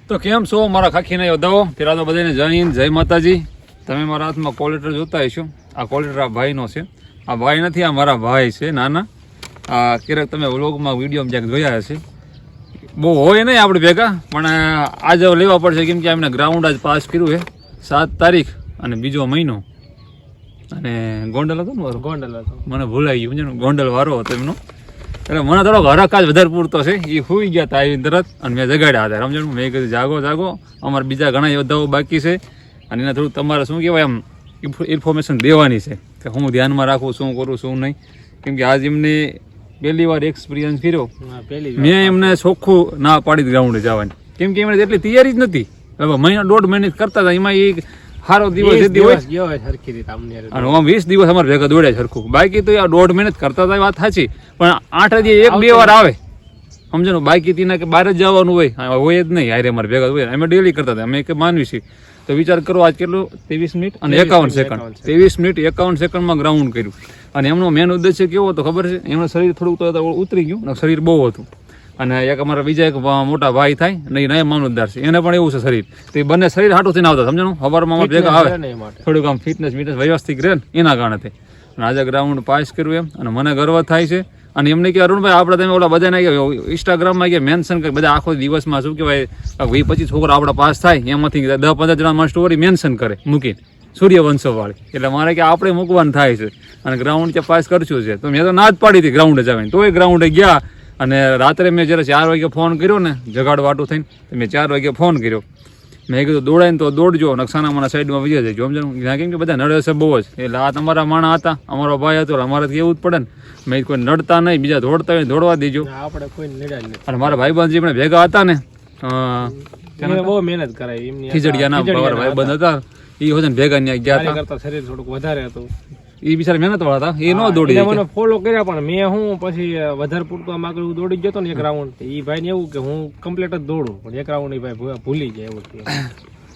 તો કેમ છો મારા ખાખીના યોદ્ધાઓ? પેલા તો બધાને જય હિન્દ, જય માતાજી. તમે મારા હાથમાં કોલેટર જોતા હશો. આ કોલેટર આ ભાઈનો છે. આ ભાઈ નથી, આ મારા ભાઈ છે નાના. આ ક્યારેક તમે વ્લોગમાં વિડીયોમાં ક્યાંક જોયા હશે. બહુ હોય નહીં આપણે ભેગા, પણ આજે લેવા પડશે કેમ કે એમને ગ્રાઉન્ડ આજ પાસ કર્યું છે 7 તારીખ અને બીજો મહિનો. અને ગોંડલ હતો ને વારો? ગોંડલ હતો. મને ભૂલાઈ ગયું છે, ગોંડલ વારો હતો એમનો. એટલે મને થોડોક હરખ આજ વધારે પૂરતો છે. એ સુઈ ગયા હતા આવીને તરત, અને મેં જગાડ્યા હતા. સમજણ? મેં કીધું જાગો જાગો, અમારે બીજા ઘણા યોદ્ધાઓ બાકી છે અને એને થોડુંક તમારે શું કહેવાય એમ ઇન્ફોર્મેશન દેવાની છે કે હું ધ્યાનમાં રાખું, શું કરું શું નહીં. કેમ કે આજ એમને પહેલી વાર એક્સપિરિયન્સ કર્યો. મેં એમને ચોખ્ખું ના પાડી ગ્રાઉન્ડે જવાની, કેમ કે એમને એટલી તૈયારી જ નથી. મહિના 1.5 મહિના કરતા હતા. એમાં એ સારો દિવસ અને 20 દિવસ અમારે ભેગા દોડ્યા સરખું. બાકી તો 1.5 મહિના કરતા હતા, વાત સાચી. પણ 8 દી 1-2 વાર આવે, સમજો ને. બાકી તેના કે બહાર જ જવાનું હોય જ નહીં. હારે અમારે ભેગા હોય, અમે ડેલી કરતા હતા. અમે માનવી છીએ. તો વિચાર કરો આજ કેટલું 23 મિનિટ અને 51 સેકન્ડ. 23 મિનિટ 51 સેકન્ડમાં ગ્રાઉન્ડ કર્યું. અને એમનો મેન ઉદ્દેશ્ય કેવો હતો ખબર છે? એમનું શરીર થોડુંક તો ઉતરી ગયું, શરીર બહુ હતું. અને એક અમારા બીજા એક મોટા ભાઈ થાય નહીં, નયા મામલતદાર છે, એને પણ એવું છે શરીર. તે બંને શરીર હાટું થઈને આવતા, સમજો. સવારમાં ભેગા આવે, થોડુંક આમ ફિટનેસ વ્યવસ્થિત રહે ને એના કારણે. અને આજે ગ્રાઉન્ડ પાસ કર્યું એમ, અને મને ગર્વ થાય છે. અને એમને કે અરુણભાઈ આપણે તમે ઓલા બધાને ઇન્સ્ટાગ્રામમાં કે મેન્શન કરે, બધા આખો દિવસમાં શું કહેવાય 20-25 છોકરા આપણા પાસ થાય, એમાંથી 10-15 જણા સ્ટોરી મેન્શન કરે મૂકીને સૂર્યવંશવાળી. એટલે મારે કે આપણે મૂકવાનું થાય છે અને ગ્રાઉન્ડ ત્યાં પાસ કરશું છે. તો મેં તો ના જ પાડી હતી ગ્રાઉન્ડે જવાની, તોય ગ્રાઉન્ડે ગયા. અને રાત્રે મેં જ્યારે 4 વાગે ફોન કર્યો ને, જગાડ વાટું થઈને, તો મેં 4 વાગે ફોન કર્યો. મેં કીધું દોડાય ને તો દોડજો, નકશાના સાઈડમાં વહી જાય સમજો. કેમ કે બધા નડે છે બહુ જ. એટલે આ તમારા માણા હતા, અમારો ભાઈ હતો, અમારે કેવું જ પડે ને. મેં કોઈ નડતા નહીં, બીજા દોડતા હોય દોડવા દેજો. આપણે કોઈ નડ્યા નહીં. અને મારા ભાઈબંધ જે ભેગા હતા ને, બહુ મહેનત કરાવી. ખીજડીયાના ભાઈબંધ હતા, એ હોતે ભેગા ત્યાં ગયા હતા. શરીર થોડુંક વધારે હતું. એ બિચારા મહેનત વાળા હતા, એ ન દોડી. મને ફોલો કર્યા, પણ મેં હું પછી વધારે પૂરતું આમ આગળ દોડી ગયો ને એક રાઉન્ડ. એ ભાઈ ને એવું કે હું કમ્પ્લીટ જ દોડું, પણ એક રાઉન્ડ એ ભાઈ ભૂલી જાય એવું.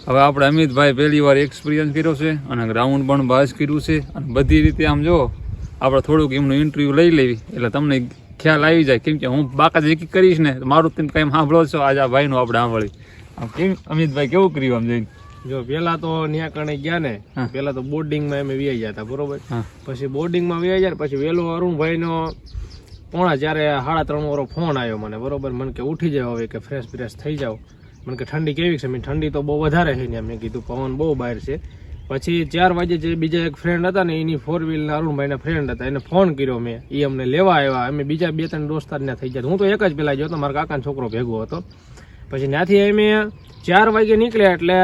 હવે આપણે અમિતભાઈ પહેલી વાર એક્સપિરિયન્સ કર્યો છે અને ગ્રાઉન્ડ પણ પાસ કર્યું છે. અને બધી રીતે આમ જો આપણે થોડુંક એમનું ઇન્ટરવ્યુ લઈ લેવી એટલે તમને ખ્યાલ આવી જાય. કેમ કે હું બાકાત એક કરીશ ને, મારું તમે કાંઈ સાંભળો છો આજે આ ભાઈનું આપણે સાંભળી. આમ કેમ અમિતભાઈ કેવું કર્યું આમ જઈને? જો પેલા તો ન્યા કણે ગયા ને, પેલા તો બોર્ડિંગમાં અમે વ્યાઈ ગયા હતા, બરોબર. પછી બોર્ડિંગમાં વ્યાઈ જાય પછી વેલો અરુણભાઈ નો 3:30 વાળો ફોન આવ્યો મને, બરોબર. મને કે ઉઠી જાવ હવે, કે ફ્રેશ થઈ જાવ. મને કે ઠંડી કેવી છે? મેં ઠંડી તો બહુ વધારે છે ને. મેં કીધું પવન બહુ બહાર છે. પછી 4 વાગે જે બીજા એક ફ્રેન્ડ હતા ને, એની 4 વ્હીલના અરુણભાઈના ફ્રેન્ડ હતા, એને ફોન કર્યો મેં. એ અમને લેવા આવ્યા. અમે બીજા 2-3 દોસ્તાર ત્યાં થઈ ગયા. હું તો એક જ પેલા ગયો હતો, મારા કાકાનો છોકરો ભેગો હતો. પછી ત્યાંથી અમે 4 વાગે નીકળ્યા એટલે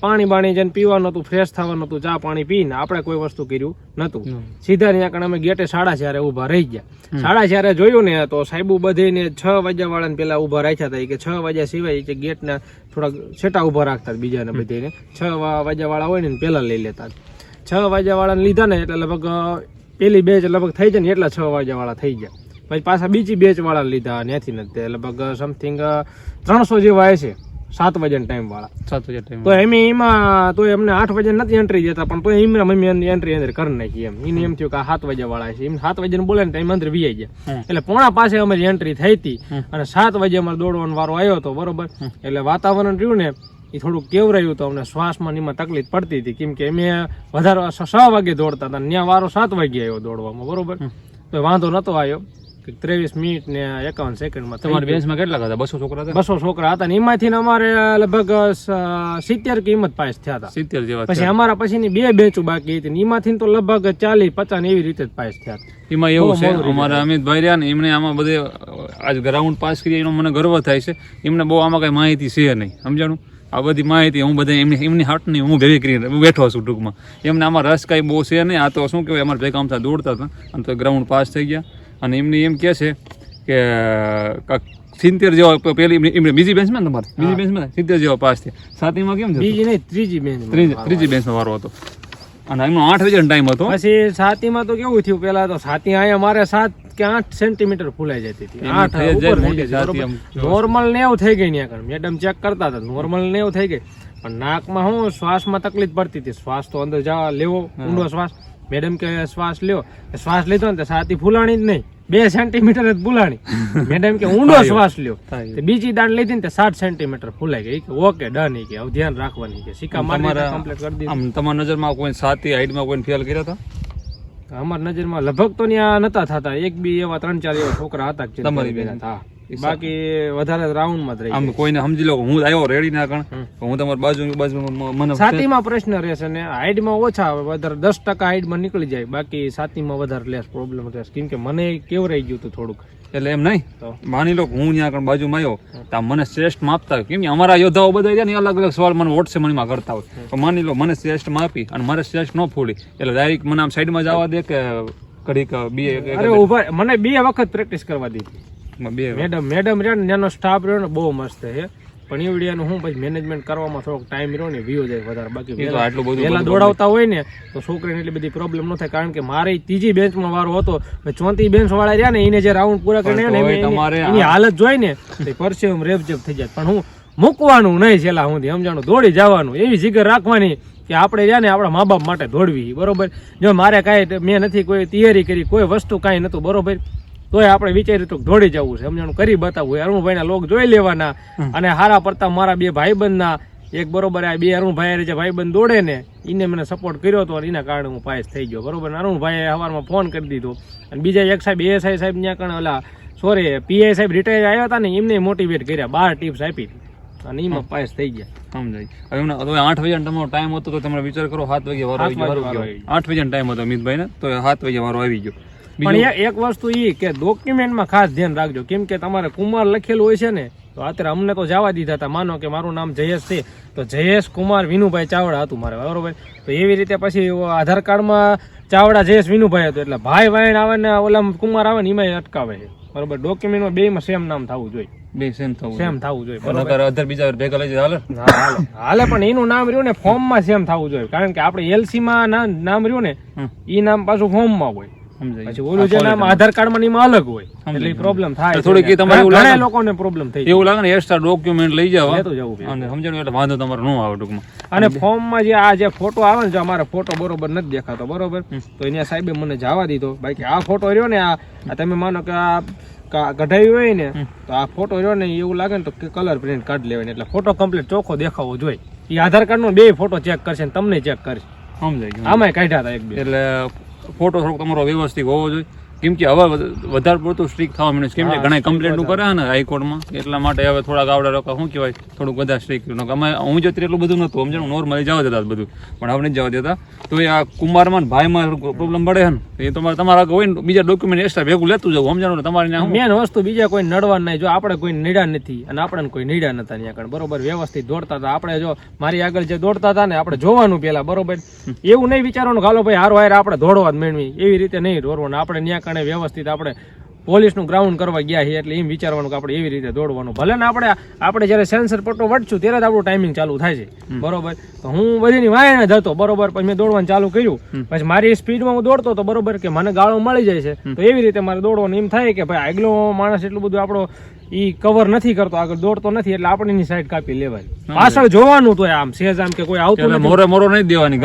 પાણી જઈને પીવાનું હતું, ફ્રેશ થવાનું હતું, ચા પાણી પીને આપણે કોઈ વસ્તુ કર્યું નતું. સીધા ત્યાં કણે અમે ગેટે 4:30 ઉભા રહી ગયા. 4:30 જોયું ને તો સાહેબુ બધેને 6 વાગ્યા વાળાને પેલા ઉભા રાખ્યા હતા. કે 6 વાગ્યા સિવાય કે ગેટના થોડાક છેટા ઉભા રાખતા બીજાને બધેને. 6 વાગ્યા વાળા હોય ને પેલા લઈ લેતા. 6 વાગ્યા વાળાને લીધા ને એટલે લગભગ પેલી બેચ લગભગ થઈ જાય ને એટલા 6 વાગ્યા વાળા થઈ ગયા. પછી પાછા બીજી બેચ વાળા લીધા ત્યાંથી નથી, લગભગ સમથિંગ 300 જેવા છે 7 વાગ્યાના ટાઈમ વાળા. 7 વાગ્યા ટાઈમ તો એમાં તો અમને 8 વાગ્યા નથી એન્ટ્રી દેતા, પણ તો એમના મમ્મી એન્ટ્રી અંદર કરી નાખી. એને એમ થયું કે 7 વાગ્યા વાળા છે. એમ 7 વાગ્યાને બોલે ને ટાઈમ અંદર વી ગયા. એટલે 5:45 અમારી એન્ટ્રી થઈ હતી અને 7 વાગે અમારે દોડવાનો વારો આવ્યો હતો, બરોબર. એટલે વાતાવરણ રહ્યું ને એ થોડુંક કેવરાયું તો અમને શ્વાસમાં એમાં તકલીફ પડતી હતી. કેમ કે અમે વધારે 6 વાગે દોડતા હતા, ત્યાં વારો 7 વાગે આવ્યો દોડવામાં, બરોબર. તો વાંધો નતો આવ્યો. 23 મિનિટ ને 51 સેકન્ડમાં. તમારી બેન્ચમાં કેટલા હતા? 200 છોકરા હતા. 200 છોકરા હતા ને એમાંથી અમારે લગભગ 70 કે હિંમત પાસ થયા હતા. 70 જેવા. પછી અમારા પછીની 2 બેચો બાકી હતી, એમાંથી તો લગભગ 40-50 એવી રીતે જ પાસ થયા હતા. એમાં એવું છે, અમારા અમિતભાઈ રહ્યા ને એમને આમાં બધે આજ ગ્રાઉન્ડ પાસ કરી એનો મને ગર્વ થાય છે. એમને બહુ આમાં કઈ માહિતી છે નહીં, સમજાણું. આ બધી માહિતી હું બધા એમની હાટની હું ભેગી કરીને બેઠો છું ટૂંકમાં. એમને આમાં રસ કાંઈ બહુ છે નહીં. આ તો શું કહેવાય, અમારે ભેગા આમથા દોડતા હતા અને તો ગ્રાઉન્ડ પાસ થઈ ગયા. અને એમને એમ કહે છે કે 70 જેવા પેલી બીજી બેન્ચમાં તમારે બીજી બેન્ચમાં 70 જેવા પાસ થયા. 7મીમાં કેમ છે? બીજી નહીં, ત્રીજી બેન્ચમાં વારો હતો. અને એમનો 8 વાગ્યાનો ટાઈમ હતો. પછી 7મીમાં તો કેવું થયું, પેલા તો 7મી અહીંયા મારે 7 કે 8 સેન્ટીમીટર ફૂલાઈ જતી હતી. 8 નોર્મલ 90 થઈ ગઈ ત્યાં આગળ. મેડમ ચેક કરતા હતા, નોર્મલ 90 થઈ ગઈ. પણ નાકમાં હું શ્વાસમાં તકલીફ પડતી હતી. શ્વાસ તો અંદર જવા લેવો, ઊંડો શ્વાસ. મેડમ કે શ્વાસ લ્યો, શ્વાસ લીધો ને તો 7 ફૂલાણી જ નહીં. 2 સેન્ટીમીટર જ ભૂલાણી. મેડમ કે ઊંડો શ્વાસ લ્યો. થાય. તે બીજી દાણ લીધી ને તે 7 સેન્ટીમીટર ફૂલાઈ ગઈ. કે ઓકે ડન, કે હવે ધ્યાન રાખવાની કે સિક્કા મારી કમ્પ્લીટ કરી દીધી. આમ તમારી નજરમાં કોઈ સાતી હાઈટમાં કોઈ ફેલ કર્યા હતા અમારી નજરમાં લગભગ તો ત્યાં નતા થતા, એક બી એવા 3-4 એવા છોકરા હતા કે જે તમારી ભેગા થા. બાકી વધારે રાઉન્ડમાં જ રહી. આમ કોઈને સમજી લો કે હું આવ્યો રેડી ના કણ હું તમારી બાજુ મને છાતીમાં પ્રશ્ન રહેશે ને હાઈટમાં ઓછા આવે, વધારે 10% હાઈટમાં નીકળી જાય, બાકી છાતીમાં વધારે લેસ પ્રોબ્લેમ રહેશે. કેમ કે મને કેવરાઈ ગયું હતું થોડુંક. એટલે એમ નહીં તો માની લો કે હું ત્યાં કણ બાજુમાં આવ્યો તો મને શ્રેષ્ઠ માપતા હોય. કેમ કે અમારા યોદ્ધાઓ બધા રહ્યા ને અલગ અલગ સવાલ મને વોટ્સએપ મનીમાં કરતા હોય. તો માની લો મને શ્રેષ્ઠ માપી અને મારે શ્રેષ્ઠ ન ફોડી એટલે ડાયરેક્ટ મને આમ સાઈડમાં જવા દે કે ઘડીક અરે ઉભા મને 2 વખત પ્રેક્ટિસ કરવા દીધી. બે મેડમ રહ્યા ને એનો સ્ટાફ રહ્યો ને બહુ મસ્ત છે, પણ એવડીયાનું હું પછી મેનેજમેન્ટ કરવામાં થોડોક ટાઈમ રહ્યો ને વ્યૂ જાય વધારે. બાકી આટલું બધું પહેલા દોડાવતા હોય ને તો છોકરીને એટલી બધી પ્રોબ્લેમ ન થાય, કારણ કે મારી 3જી બેન્ચમાં વારો હતો. 4થી બેન્ચ વાળા રહ્યા ને એને જે રાઉન્ડ પૂરા કરીને એની હાલત જોઈ ને પરસેમ રેપજેપ થઈ જાય. પણ હું મૂકવાનું નહીં છેલ્લા સુધી, સમજાણું, દોડી જવાનું, એવી જીગર રાખવાની કે આપણે રહ્યા ને આપણા મા બાપ માટે દોડવી. બરોબર, જો મારે કાંઈ મેં નથી કોઈ તૈયારી કરી, કોઈ વસ્તુ કાંઈ નતું, બરોબર, તોય આપણે વિચાર્યું તો દોડી જવું છે, સમજાણું, કરી બતાવવું. અરુણભાઈના લોક જોઈ લેવાના અને હારા પડતા મારા 2 ભાઈબંધના એક બરોબર આ 2 અરુણભાઈ જે ભાઈબંધ દોડે ને એને મને સપોર્ટ કર્યો હતો અને એના કારણે હું પાસ થઈ ગયો. બરોબર, અરુણભાઈએ સવારમાં ફોન કરી દીધો અને બીજા એક સાહેબ એએસઆઈ સાહેબ ત્યાં કણ ઓલા પીઆઈ સાહેબ રિટાયર આવ્યા હતા ને એમને મોટિવેટ કર્યા, 12 ટિપ્સ આપી અને એમાં પાસ થઈ ગયા. સમજાય. હવે 8 વાગ્યાનો તમારો ટાઈમ હતો તો તમે વિચાર કરો 7 વાગે વારો આવી ગયો. 8 વાગ્યાનો ટાઈમ હતો અમિતભાઈ ને તો 7 વાગે વારો આવી ગયો. પણ એક વસ્તુ એ કે ડોક્યુમેન્ટમાં ખાસ ધ્યાન રાખજો, કેમ કે તમારે કુમાર લખેલું હોય છે ને તો અત્યારે અમને તો જવા દીધા હતા. માનો કે મારું નામ જયેશ છે તો જયેશ કુમાર વિનુભાઈ ચાવડા હતું મારે, બરોબર, તો એવી રીતે પછી આધાર કાર્ડમાં ચાવડા જયેશ વિનુભાઈ હતું એટલે ભાઈ વાયણ આવે ને ઓલા કુમાર આવે ને એમાં અટકાવે છે. બરોબર, ડોક્યુમેન્ટમાં 2માં સેમ નામ થવું જોઈએ, સેમ થવું જોઈએ. બરોબર, બીજા ભેગા લઈ જાય હાલે પણ એનું નામ રહ્યું ને ફોર્મમાં સેમ થવું જોઈએ, કારણ કે આપણે એલસી માં નામ રહ્યું ને એ નામ પાછું ફોર્મમાં હોય, પછી ઓલું જે નામ આધાર કાર્ડ માં એમાં અલગ હોય એટલે પ્રોબ્લેમ થાય. થોડીક ઘણા લોકોને પ્રોબ્લેમ થઈ એવું લાગે ને એક્સ્ટ્રા ડોક્યુમેન્ટ લઈ જાવ લેતું જવું અને સમજણ એટલે વાંધો તમારે ન આવે ટૂંકમાં. અને ફોર્મ માં જે આ જે ફોટો આવે ને જો અમારો ફોટો બરોબર નથી દેખાતો, બરોબર, તો એના સાહેબે મને જવા દીધો. બાકી આ ફોટો રહ્યો ને આ તમે માનો કે આ કઢાવી હોય ને તો આ ફોટો રહ્યો ને એવું લાગે ને તો કલર પ્રિન્ટ કાઢી લેવાય એટલે ફોટો કમ્પ્લીટ ચોખ્ખો દેખાવો જોઈએ. એ આધાર કાર્ડ નો 2 ફોટો ચેક કરશે ને તમને ચેક કરશે. સમજાય. આમાં કાઢ્યા હતા 1-2 એટલે ફોટો થોડોક તમારો વ્યવસ્થિત હોવો જોઈએ. કેમ કે હવે વધારે પડતું સ્ટ્રીક થવા માંડ્યું છે. કેમ કે ઘણા કમ્પ્લેન્ટ કરે ને હાઈકોર્ટમાં, એટલા માટે હવે થોડાક આવડા લોકો શું કહેવાય થોડુંક વધારે સ્ટ્રીક. અમે હું જતી એટલું બધું નતું સમજણ, નોર્મલી જવા દેતા બધું, પણ હવે નથી જવા દેતા. તો એ આ કુમારમાં ભાઈમાં પ્રોબ્લેમ પડે છે ને એ તમારા હોય ને બીજા ડોક્યુમેન્ટ એક્સ્ટ્રા ભેગું લેતું જવું, સમજાણું. તમારે મેન વસ્તુ બીજા કોઈ નડવા નહીં. જો આપણે કોઈ નીડા નથી અને આપણે કોઈ નીડા નતા ત્યાં આગળ, બરોબર, વ્યવસ્થિત દોડતા હતા આપણે. જો મારી આગળ જે દોડતા હતા ને આપણે જોવાનું પેલા, બરોબર, એવું નહીં વિચારવાનું હાલો ભાઈ હારો હારે આપણે દોડવા જ મેળવી, એવી રીતે નહીં દોડવાનું. આપણે ત્યાં કણે વ્યવસ્થિત આપણે પોલીસનું ગ્રાઉન્ડ કરવા ગયા છે એટલે એમ વિચારવાનું કે આપણે એવી રીતે દોડવાનું. ભલે ને આપણે જયારે સેન્સર પટ્ટો વટશું ત્યારે જ આપણું ટાઈમિંગ ચાલુ થાય છે, બરોબર. તો હું બધીની વાયણે જ હતો, બરોબર, પછી મેં દોડવાનું ચાલુ કર્યું. પછી મારી સ્પીડમાં હું દોડતો હતો, બરોબર, કે મને ગાળો મળી જાય છે તો એવી રીતે મારે દોડવાનું એમ થાય કે ભાઈ આગલો માણસ એટલું બધું આપણો ઈ કવર નથી કરતો, આગળ દોડતો નથી એટલે આપણે એની સાઈડ કાપી લેવાય. પાછળ જોવાનું તો આમ સેજ આમ કે કોઈ આવતું નથી, મોરો નહીં દેવાની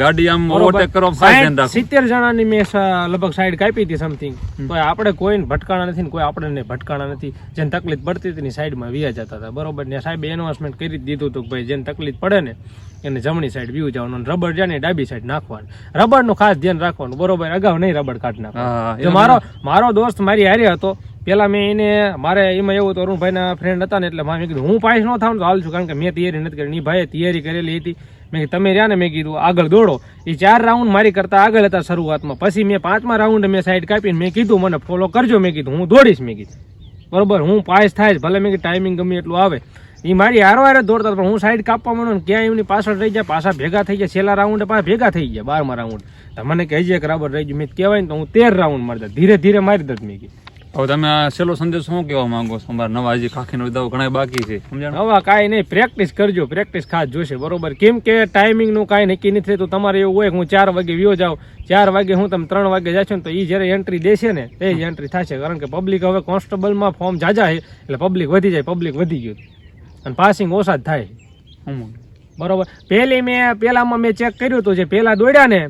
ગાડી આમ ઓવરટેક કરવા 70 જણાની મેં લગભગ સાઈડ કાપી હતી સમથિંગ. તો આપણે કોઈને ભટકાણા નથી ને કોઈ આપણને ભટકાણા નથી. જેને તકલીફ પડતી હતી સાઈડમાં વ્યા જતા હતા, બરોબર, ને સાહેબ એનાઉન્સમેન્ટ કરી દીધું હતું કે ભાઈ જેને તકલીફ પડે ને એને જમણી સાઈડ વ્યૂ જવાનું, રબર જાય ને ડાબી સાઈડ નાખવાનું. રબર નું ખાસ ધ્યાન રાખવાનું, બરોબર, અગાઉ નહીં રબર કાઢ નાખવાનું. મારો દોસ્ત મારી હારે હતો પેલા, મેં એને મારે એમાં એવું હતું અરુણભાઈના ફ્રેન્ડ હતા ને એટલે મેં કીધું હું પાસ ન થાવ તો હાલ છું, કારણ કે મેં તૈયારી નથી કરી. ભાઈએ તૈયારી કરેલી હતી. મેં તમે રહ્યા ને મેં કીધું આગળ દોડો. એ 4 રાઉન્ડ મારી કરતા આગળ હતા શરૂઆતમાં. પછી મેં 5મા રાઉન્ડ મેં સાઈડ કાપીને મેં કીધું મને ફોલો કરજો, મેં કીધું હું દોડીશ, મેં કીધું, બરોબર, હું પાસ થાય ભલે, મેં કીધું ટાઈમિંગ ગમે એટલું આવે. એ મારી હારો હારે દોડતા પણ હું સાઈડ કાપવા માંડો ને ક્યાં એમની પાછળ રહી જાય, પાછા ભેગા થઈ જાય. છેલ્લા રાઉન્ડે પાછા ભેગા થઈ ગયા 12મા રાઉન્ડ. મને કહે છે કે બરાબર રહી ગયું, મેં કહેવાય ને તો હું 13 રાઉન્ડ મારતા ધીરે ધીરે મારી દત. મેં કીધું હવે તમે આ છેલ્લો સંદેશ શું કહેવા માંગો છો? અમારા નવા હજી ખાખીનો વિદાવ ઘણા બાકી છે, સમજાણ. નવા કાંઈ નહીં, પ્રેક્ટિસ કરજો, પ્રેક્ટિસ ખાસ જોશે, બરોબર. કેમ કે ટાઈમિંગ નું કાંઈ નક્કી નથી થતું. તમારે એવું હોય કે હું 4 વાગે વ્યો જાઉં, 4 વાગે હું તમે 3 વાગે જશો ને તો એ જયારે એન્ટ્રી દેશે ને એ જ એન્ટ્રી થશે, કારણ કે પબ્લિક હવે કોન્સ્ટેબલમાં ફોર્મ જાજા છે એટલે પબ્લિક વધી જાય. પબ્લિક વધી ગયું અને પાસિંગ ઓછા જ થાય, બરોબર. પેલામાં મેં ચેક કર્યું હતું, જે પેલા દોડ્યા ને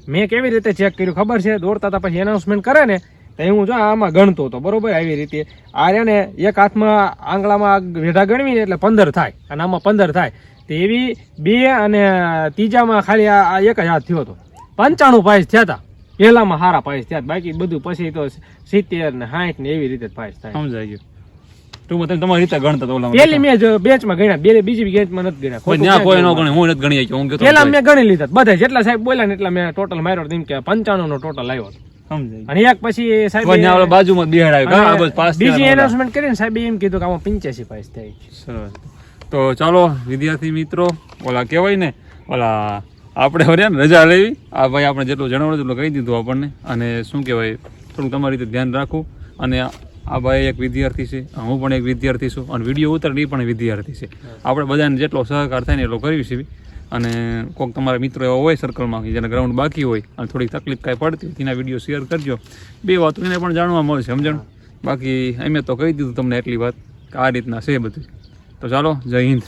મેં કેવી રીતે ચેક કર્યું ખબર છે? દોડતા હતા પછી એનાઉન્સમેન્ટ કરે ને તો હું જો આમાં ગણતો હતો બરોબર આવી રીતે આ રહ્યા ને એક હાથમાં આંગળામાં વેઢા ગણવી ને એટલે 15 થાય અને આમાં 15 થાય તો એવી 2 અને ત્રીજામાં ખાલી આ એક જ હાથ થયો હતો 95 પાયસ થયા હતા પહેલામાં સારા પાયસ થયા હતા. બાકી બધું પછી તો 70 ને 60 ને એવી રીતે જ પાયસ થાય. સમજાઈ ગયું. ટૂંકમાં તમે તમારી રીતે ગણતા તો ઓલા પેલી મેં બેચમાં ગણ્યા બીજી બેચમાં નથી ગણ્યા. કોઈ ત્યાં કોઈ ન ગણે, હું નથી ગણી શક્યો. હું કહેતો પેલા મેં ગણી લીધા બધા જેટલા સાહેબ બોલ્યા ને એટલા મેં ટોટલ માર્યો એમ કે 95 નો ટોટલ આવ્યો હતો. સમજાઈ ગયું. અને એક પછી સાહેબ કોઈ ત્યાં ઓલા બાજુમાં બિહાડ આવ્યો. હા, બસ પાસ બીજી થયા. એનાઉન્સમેન્ટ કરીને સાહેબ એમ કીધું કે આમાં 85 પાસ થાય છે. સરસ. તો ચાલો વિદ્યાર્થી મિત્રો, ઓલા કહેવાય ને ઓલા આપણે હવે ને રજા લેવી. આ ભાઈ આપણે જેટલું જણાવ્યું એટલું કહી દીધું આપણને. અને શું કહેવાય, થોડુંક તમારી રીતે ધ્યાન રાખવું. અને આ ભાઈ એક વિદ્યાર્થી છે, હું પણ એક વિદ્યાર્થી છું, અને વિડીયો ઉતારે એ પણ વિદ્યાર્થી છે. આપણે બધાને જેટલો સહકાર થાય ને એટલો કરવી છે. અને કોઈક તમારા મિત્રો એવા હોય સર્કલમાં કે જેના ગ્રાઉન્ડ બાકી હોય અને થોડીક તકલીફ કાંઈ પડતી હોય તેના વિડીયો શેર કરજો. 2 વાતો એને પણ જાણવા મળશે, સમજણ. બાકી અમે તો કહી દીધું તમને એટલી વાત કે આ રીતના છે બધું. તો ચાલો, જય હિન્દ.